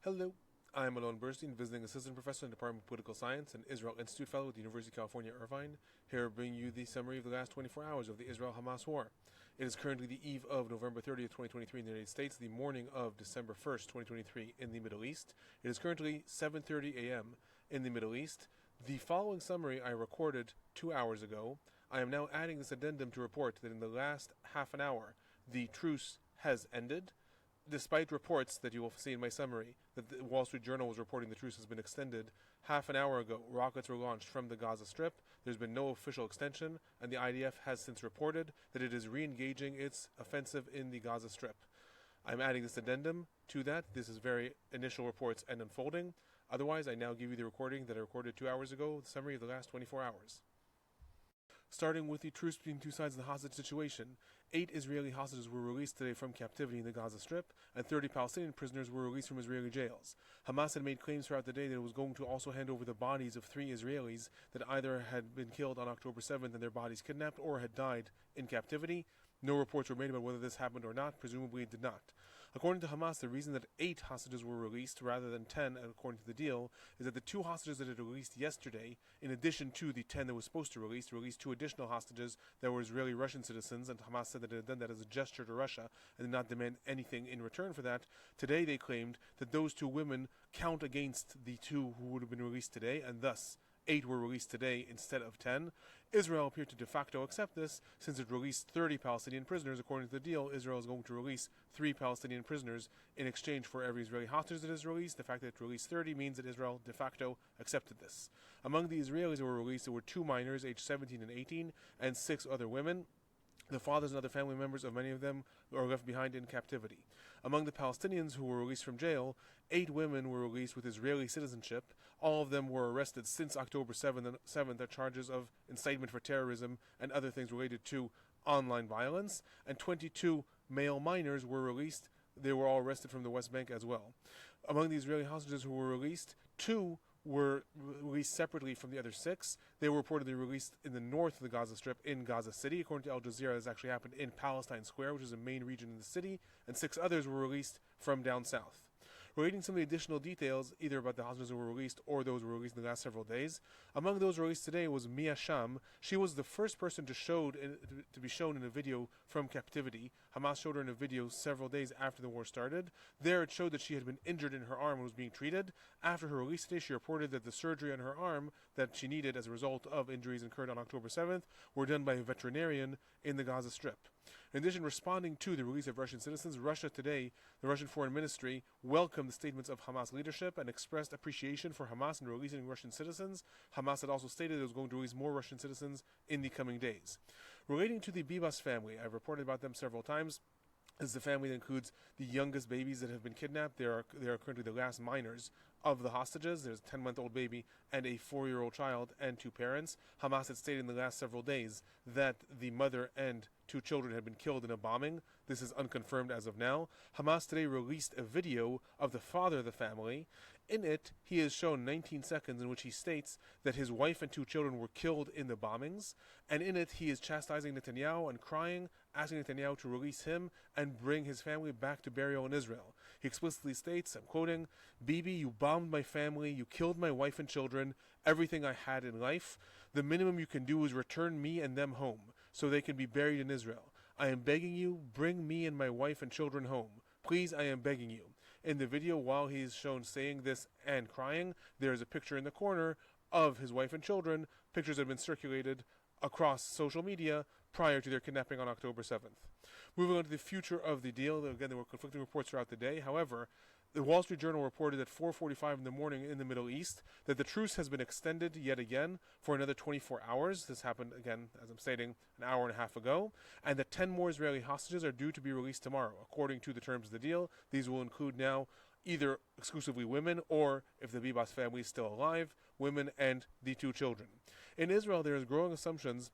Hello, I'm Alon Burstein, visiting assistant professor in the Department of Political Science and Israel Institute fellow at the University of California, Irvine, here to bring you the summary of the last 24 hours of the Israel-Hamas war. It is currently the eve of November 30th, 2023 in the United States, the morning of December 1st, 2023 in the Middle East. It is currently 7:30 a.m. in the Middle East. The following summary I recorded 2 hours ago. I am now adding this addendum to report that in the last half an hour, the truce has ended. Despite reports that you will see in my summary that the Wall Street Journal was reporting the truce has been extended, half an hour ago rockets were launched from the Gaza Strip. There's been no official extension, and the IDF has since reported that it is re-engaging its offensive in the Gaza Strip. I'm adding this addendum to that. This is very initial reports and unfolding. Otherwise, I now give you the recording that I recorded 2 hours ago, the summary of the last 24 hours. Starting with the truce between two sides of the hostage situation, 8 Israeli hostages were released today from captivity in the Gaza Strip, and 30 Palestinian prisoners were released from Israeli jails. Hamas had made claims throughout the day that it was going to also hand over the bodies of 3 Israelis that either had been killed on October 7th and their bodies kidnapped or had died in captivity. No reports were made about whether this happened or not. Presumably it did not. According to Hamas, the reason that 8 hostages were released rather than 10, according to the deal, is that the 2 hostages that had released yesterday, in addition to the 10 that was supposed to release 2 additional hostages that were Israeli Russian citizens, and Hamas said that it had done that as a gesture to Russia and did not demand anything in return for that. Today they claimed that those 2 women count against the 2 who would have been released today, and thus 8 were released today instead of 10. Israel appeared to de facto accept this, since it released 30 Palestinian prisoners. According to the deal, Israel is going to release 3 Palestinian prisoners in exchange for every Israeli hostage that is released. The fact that it released 30 means that Israel de facto accepted this. Among the Israelis that were released, there were 2 minors, aged 17 and 18, and 6 other women. The fathers and other family members of many of them are left behind in captivity. Among the Palestinians who were released from jail, 8 women were released with Israeli citizenship. All of them were arrested since October 7th on charges of incitement for terrorism and other things related to online violence, and 22 male minors were released. They were all arrested from the West Bank as well. Among the Israeli hostages who were released, 2 were released separately from the other 6. They were reportedly released in the north of the Gaza Strip in Gaza City. According to Al Jazeera, this actually happened in Palestine Square, which is a main region in the city, and 6 others were released from down south. Relating some of the additional details, either about the hostages who were released or those who were released in the last several days, among those released today was Mia Sham. She was the first person to be shown in a video from captivity. Hamas showed her in a video several days after the war started. There it showed that she had been injured in her arm and was being treated. After her release today, she reported that the surgery on her arm that she needed as a result of injuries incurred on October 7th were done by a veterinarian in the Gaza Strip. In addition, responding to the release of Russian citizens, Russia today, the Russian Foreign Ministry, welcomed the statements of Hamas leadership and expressed appreciation for Hamas in releasing Russian citizens. Hamas had also stated it was going to release more Russian citizens in the coming days. Relating to the Bibas family, I've reported about them several times. This is a family that includes the youngest babies that have been kidnapped. They are currently the last minors of the hostages. There's a 10-month-old baby and a 4-year-old child and 2 parents. Hamas had stated in the last several days that the mother and 2 children had been killed in a bombing. This is unconfirmed as of now. Hamas today released a video of the father of the family. In it, he is shown 19 seconds in which he states that his wife and 2 children were killed in the bombings. And in it, he is chastising Netanyahu and crying, asking Netanyahu to release him and bring his family back to burial in Israel. He explicitly states, I'm quoting, "Bibi, you bombed my family, you killed my wife and children, everything I had in life. The minimum you can do is return me and them home, so they can be buried in Israel. I am begging you, bring me and my wife and children home. Please, I am begging you." In the video, while he is shown saying this and crying, there is a picture in the corner of his wife and children. Pictures have been circulated across social media prior to their kidnapping on October 7th. Moving on to the future of the deal, again, there were conflicting reports throughout the day. However, the Wall Street Journal reported at 4:45 in the morning in the Middle East that the truce has been extended yet again for another 24 hours. This happened, again, as I'm stating, an hour and a half ago, and that 10 more Israeli hostages are due to be released tomorrow. According to the terms of the deal, these will include now either exclusively women or, if the Bibas family is still alive, women and the 2 children. In Israel, there is growing assumptions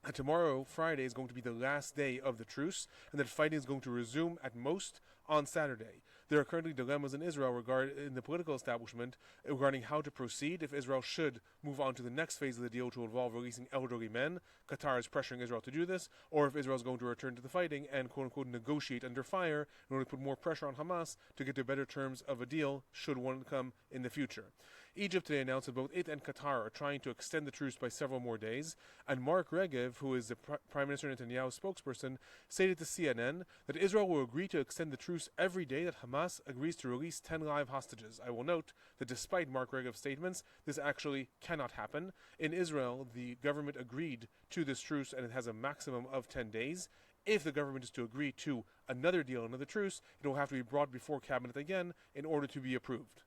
that tomorrow, Friday, is going to be the last day of the truce, and that fighting is going to resume at most on Saturday. There are currently dilemmas in Israel in the political establishment regarding how to proceed if Israel should move on to the next phase of the deal, to involve releasing elderly men. Qatar is pressuring Israel to do this, or if Israel is going to return to the fighting and quote-unquote negotiate under fire in order to put more pressure on Hamas to get to better terms of a deal should one come in the future. Egypt today announced that both it and Qatar are trying to extend the truce by several more days, and Mark Regev, who is the Prime Minister Netanyahu's spokesperson, stated to CNN that Israel will agree to extend the truce every day that Hamas agrees to release 10 live hostages. I will note that despite Mark Regev's statements, this actually cannot happen. In Israel, the government agreed to this truce, and it has a maximum of 10 days. If the government is to agree to another deal, another truce, it will have to be brought before cabinet again in order to be approved.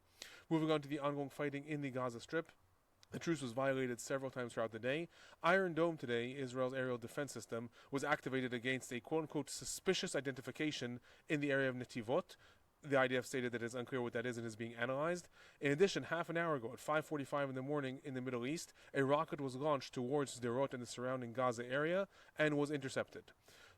Moving on to the ongoing fighting in the Gaza Strip. The truce was violated several times throughout the day. Iron Dome today, Israel's aerial defense system, was activated against a quote-unquote suspicious identification in the area of Netivot. The IDF stated that it is unclear what that is and is being analyzed. In addition, half an hour ago at 5:45 in the morning in the Middle East, a rocket was launched towards Sderot and the surrounding Gaza area and was intercepted.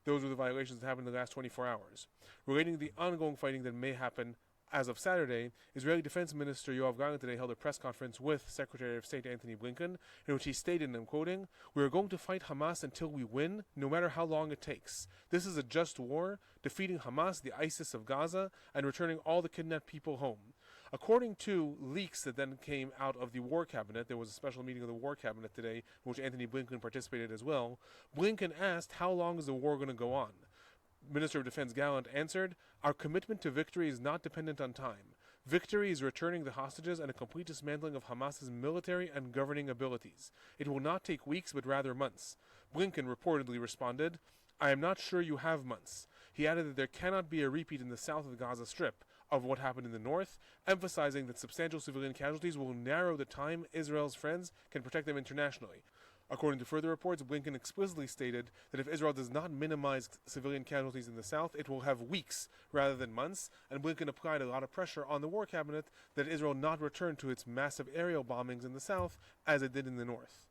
Those were the violations that happened in the last 24 hours. Relating to the ongoing fighting that may happen as of Saturday, Israeli Defense Minister Yoav Gallant today held a press conference with Secretary of State Antony Blinken, in which he stated, and I'm quoting, "We are going to fight Hamas until we win, no matter how long it takes. This is a just war, defeating Hamas, the ISIS of Gaza, and returning all the kidnapped people home." According to leaks that then came out of the War Cabinet, there was a special meeting of the War Cabinet today, in which Antony Blinken participated as well. Blinken asked, how long is the war going to go on? Minister of Defense Gallant answered, "Our commitment to victory is not dependent on time. Victory is returning the hostages and a complete dismantling of Hamas's military and governing abilities. It will not take weeks, but rather months." Blinken reportedly responded, "I am not sure you have months." He added that there cannot be a repeat in the south of the Gaza Strip of what happened in the north, emphasizing that substantial civilian casualties will narrow the time Israel's friends can protect them internationally. According to further reports, Blinken explicitly stated that if Israel does not minimize civilian casualties in the south, it will have weeks rather than months, and Blinken applied a lot of pressure on the War Cabinet that Israel not return to its massive aerial bombings in the south as it did in the north.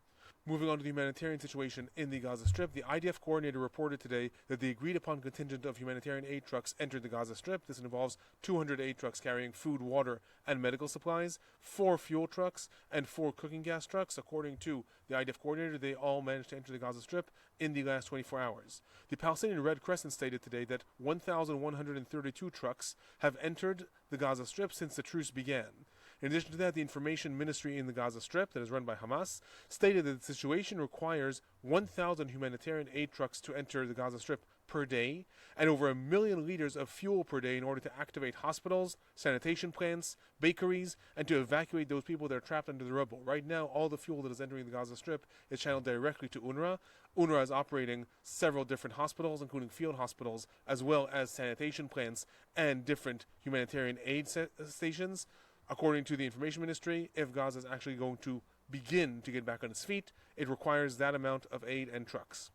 Moving on to the humanitarian situation in the Gaza Strip, the IDF coordinator reported today that the agreed-upon contingent of humanitarian aid trucks entered the Gaza Strip. This involves 200 aid trucks carrying food, water, and medical supplies, 4 fuel trucks, and 4 cooking gas trucks. According to the IDF coordinator, they all managed to enter the Gaza Strip in the last 24 hours. The Palestinian Red Crescent stated today that 1,132 trucks have entered the Gaza Strip since the truce began. In addition to that, the information ministry in the Gaza Strip, that is run by Hamas, stated that the situation requires 1,000 humanitarian aid trucks to enter the Gaza Strip per day, and over 1 million liters of fuel per day in order to activate hospitals, sanitation plants, bakeries, and to evacuate those people that are trapped under the rubble. Right now, all the fuel that is entering the Gaza Strip is channeled directly to UNRWA. UNRWA is operating several different hospitals, including field hospitals, as well as sanitation plants and different humanitarian aid stations. According to the information ministry, if Gaza is actually going to begin to get back on its feet, it requires that amount of aid and trucks.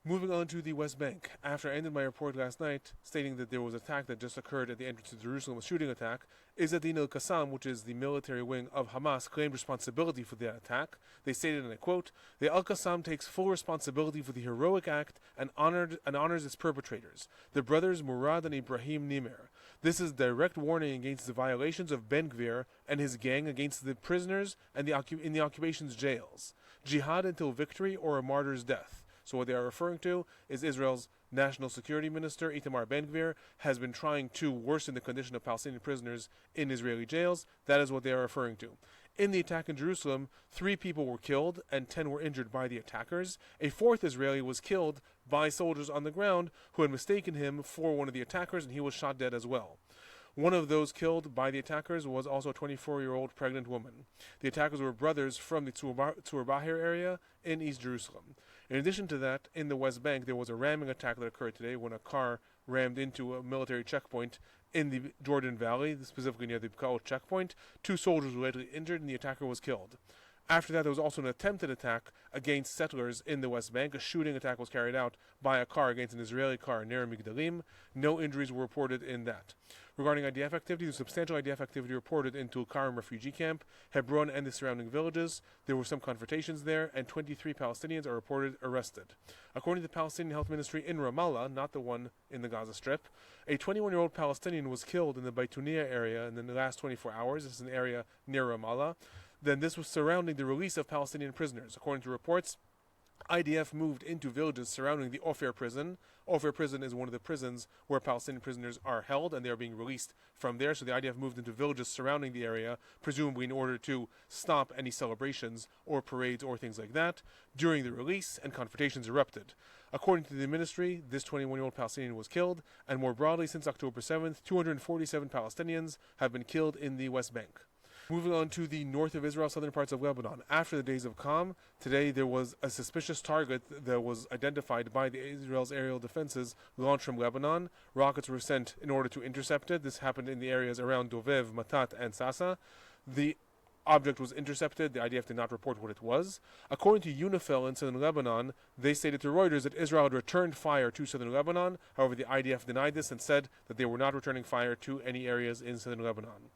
Moving on to the West Bank. After I ended my report last night, stating that there was an attack that just occurred at the entrance to Jerusalem, a shooting attack, Izzadin al-Qassam, which is the military wing of Hamas, claimed responsibility for that attack. They stated, and I quote, "The al-Qassam takes full responsibility for the heroic act and honors its perpetrators, the brothers Murad and Ibrahim Nimer. This is a direct warning against the violations of Ben Gvir and his gang against the prisoners and in the occupation's jails. Jihad until victory or a martyr's death." So what they are referring to is Israel's National Security Minister, Itamar Ben-Gvir, has been trying to worsen the condition of Palestinian prisoners in Israeli jails. That is what they are referring to. In the attack in Jerusalem, 3 people were killed and 10 were injured by the attackers. A 4th Israeli was killed by soldiers on the ground who had mistaken him for one of the attackers, and he was shot dead as well. One of those killed by the attackers was also a 24-year-old pregnant woman. The attackers were brothers from the Tzur Bahir area in East Jerusalem. In addition to that, in the West Bank, there was a ramming attack that occurred today when a car rammed into a military checkpoint in the Jordan Valley, specifically near the Bekaot checkpoint. 2 soldiers were later injured and the attacker was killed. After that, there was also an attempted attack against settlers in the West Bank. A shooting attack was carried out by a car against an Israeli car near Migdalim. No injuries were reported in that. Regarding IDF activity, there's substantial IDF activity reported in Tulkarm refugee camp, Hebron, and the surrounding villages. There were some confrontations there, and 23 Palestinians are reported arrested. According to the Palestinian Health Ministry in Ramallah, not the one in the Gaza Strip, a 21-year-old Palestinian was killed in the Baituniya area in the last 24 hours. This is an area near Ramallah. Then this was surrounding the release of Palestinian prisoners. According to reports, IDF moved into villages surrounding the Ofer prison. Ofer prison is one of the prisons where Palestinian prisoners are held, and they are being released from there. So the IDF moved into villages surrounding the area, presumably in order to stop any celebrations or parades or things like that during the release, and confrontations erupted. According to the ministry, this 21-year-old Palestinian was killed, and more broadly, since October 7th, 247 Palestinians have been killed in the West Bank. Moving on to the north of Israel, southern parts of Lebanon. After the days of calm, today there was a suspicious target that was identified by Israel's aerial defenses launched from Lebanon. Rockets were sent in order to intercept it. This happened in the areas around Dovev, Matat, and Sasa. The object was intercepted. The IDF did not report what it was. According to UNIFIL in southern Lebanon, they stated to Reuters that Israel had returned fire to southern Lebanon. However, the IDF denied this and said that they were not returning fire to any areas in southern Lebanon.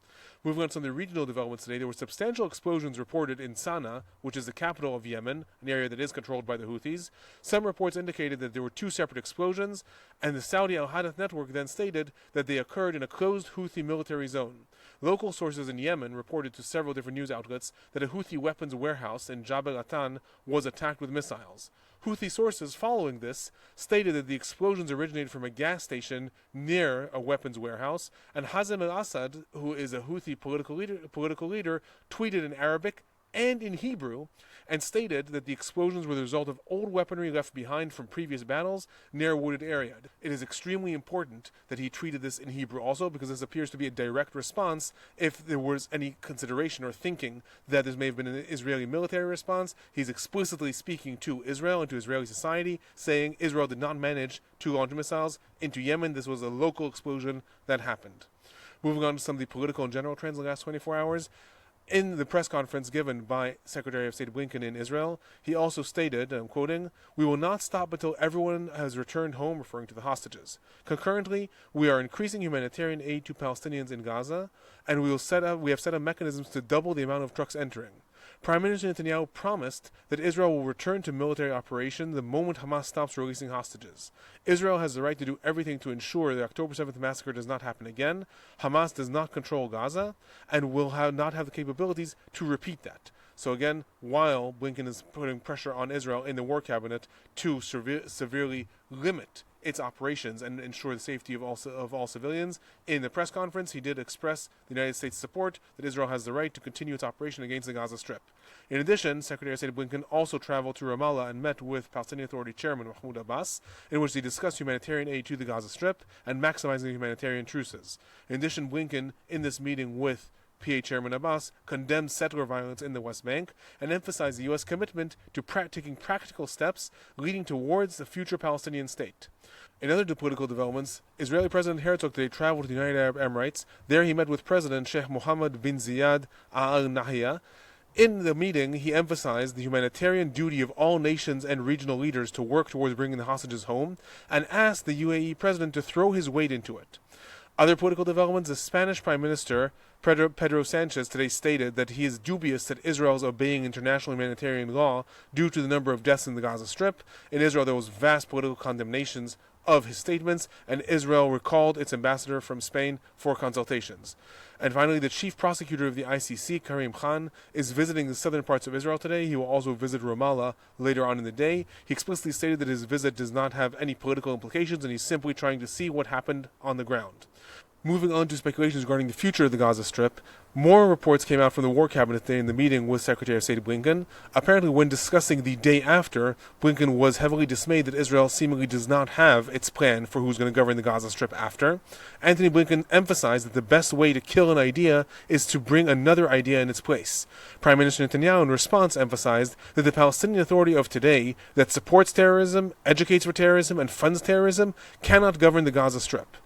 Moving on to some of the regional developments today, there were substantial explosions reported in Sana'a, which is the capital of Yemen, an area that is controlled by the Houthis. Some reports indicated that there were two separate explosions, and the Saudi Al-Hadath network then stated that they occurred in a closed Houthi military zone. Local sources in Yemen reported to several different news outlets that a Houthi weapons warehouse in Jabal Atan was attacked with missiles. Houthi sources following this stated that the explosions originated from a gas station near a weapons warehouse, and Hazem al-Assad, who is a Houthi political leader, tweeted in Arabic and in Hebrew and stated that the explosions were the result of old weaponry left behind from previous battles near a wooded area. It is extremely important that he tweeted this in Hebrew also, because this appears to be a direct response if there was any consideration or thinking that this may have been an Israeli military response. He's explicitly speaking to Israel and to Israeli society, saying Israel did not manage to launch missiles into Yemen. This was a local explosion that happened. Moving on to some of the political and general trends in the last 24 hours. In the press conference given by Secretary of State Blinken in Israel, he also stated, and I'm quoting, "We will not stop until everyone has returned home," referring to the hostages. Concurrently, we are increasing humanitarian aid to Palestinians in Gaza, and we have set up mechanisms to double the amount of trucks entering. Prime Minister Netanyahu promised that Israel will return to military operation the moment Hamas stops releasing hostages. Israel has the right to do everything to ensure the October 7th massacre does not happen again. Hamas does not control Gaza and will not have the capabilities to repeat that. So again, while Blinken is putting pressure on Israel in the war cabinet to severely limit its operations and ensure the safety of all civilians, in the press conference he did express the United States' support that Israel has the right to continue its operation against the Gaza Strip. In addition, Secretary of State Blinken also traveled to Ramallah and met with Palestinian Authority Chairman Mahmoud Abbas, in which they discussed humanitarian aid to the Gaza Strip and maximizing humanitarian truces. In addition, Blinken, in this meeting with PA Chairman Abbas, condemned settler violence in the West Bank and emphasized the U.S. commitment to taking practical steps leading towards the future Palestinian state. In other political developments, Israeli President Herzog today traveled to the United Arab Emirates. There he met with President Sheikh Mohammed bin Zayed Al Nahyan. In the meeting, he emphasized the humanitarian duty of all nations and regional leaders to work towards bringing the hostages home, and asked the UAE president to throw his weight into it. Other political developments, the Spanish Prime Minister Pedro Sanchez today stated that he is dubious that Israel is obeying international humanitarian law due to the number of deaths in the Gaza Strip. In Israel, there was vast political condemnations of his statements, and Israel recalled its ambassador from Spain for consultations. And finally, the chief prosecutor of the ICC, Karim Khan, is visiting the southern parts of Israel today. He will also visit Ramallah later on in the day. He explicitly stated that his visit does not have any political implications, and he's simply trying to see what happened on the ground. Moving on to speculations regarding the future of the Gaza Strip, more reports came out from the War Cabinet today in the meeting with Secretary of State Blinken. Apparently, when discussing the day after, Blinken was heavily dismayed that Israel seemingly does not have its plan for who's going to govern the Gaza Strip after. Antony Blinken emphasized that the best way to kill an idea is to bring another idea in its place. Prime Minister Netanyahu, in response, emphasized that the Palestinian Authority of today that supports terrorism, educates for terrorism, and funds terrorism cannot govern the Gaza Strip.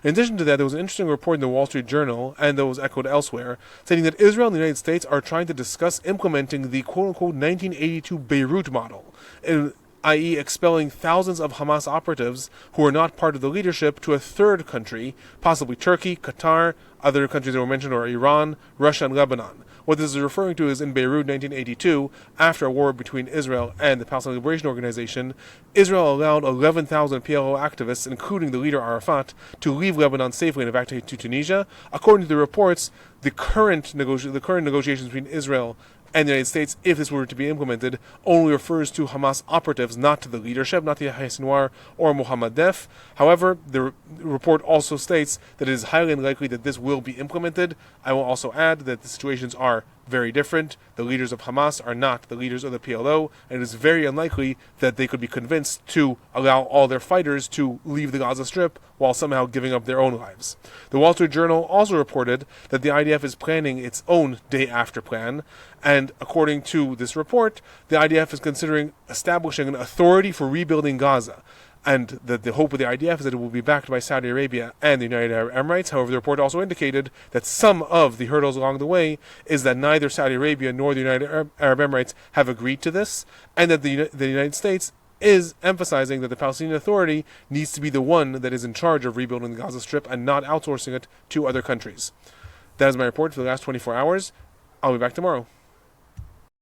In addition to that, there was an interesting report in the Wall Street Journal, and that was echoed elsewhere, stating that Israel and the United States are trying to discuss implementing the quote-unquote 1982 Beirut model. And i.e. expelling thousands of Hamas operatives who are not part of the leadership to a third country, possibly Turkey, Qatar, other countries that were mentioned are Iran, Russia, and Lebanon. What this is referring to is in Beirut 1982, after a war between Israel and the Palestinian Liberation Organization, Israel allowed 11,000 PLO activists, including the leader Arafat, to leave Lebanon safely and evacuate to Tunisia. According to the reports, the current negotiations between Israel and the United States, if this were to be implemented, only refers to Hamas operatives, not to the leadership, not to Yahya Sinwar or Mohammed Def. However, the report also states that it is highly unlikely that this will be implemented. I will also add that the situations are very different. The leaders of Hamas are not the leaders of the PLO, and it is very unlikely that they could be convinced to allow all their fighters to leave the Gaza Strip while somehow giving up their own lives. The Wall Street Journal also reported that the IDF is planning its own day-after plan, and according to this report, the IDF is considering establishing an authority for rebuilding Gaza, and that the hope of the IDF is that it will be backed by Saudi Arabia and the United Arab Emirates. However, the report also indicated that some of the hurdles along the way is that neither Saudi Arabia nor the United Arab Emirates have agreed to this, and that the United States is emphasizing that the Palestinian Authority needs to be the one that is in charge of rebuilding the Gaza Strip and not outsourcing it to other countries. That is my report for the last 24 hours. I'll be back tomorrow.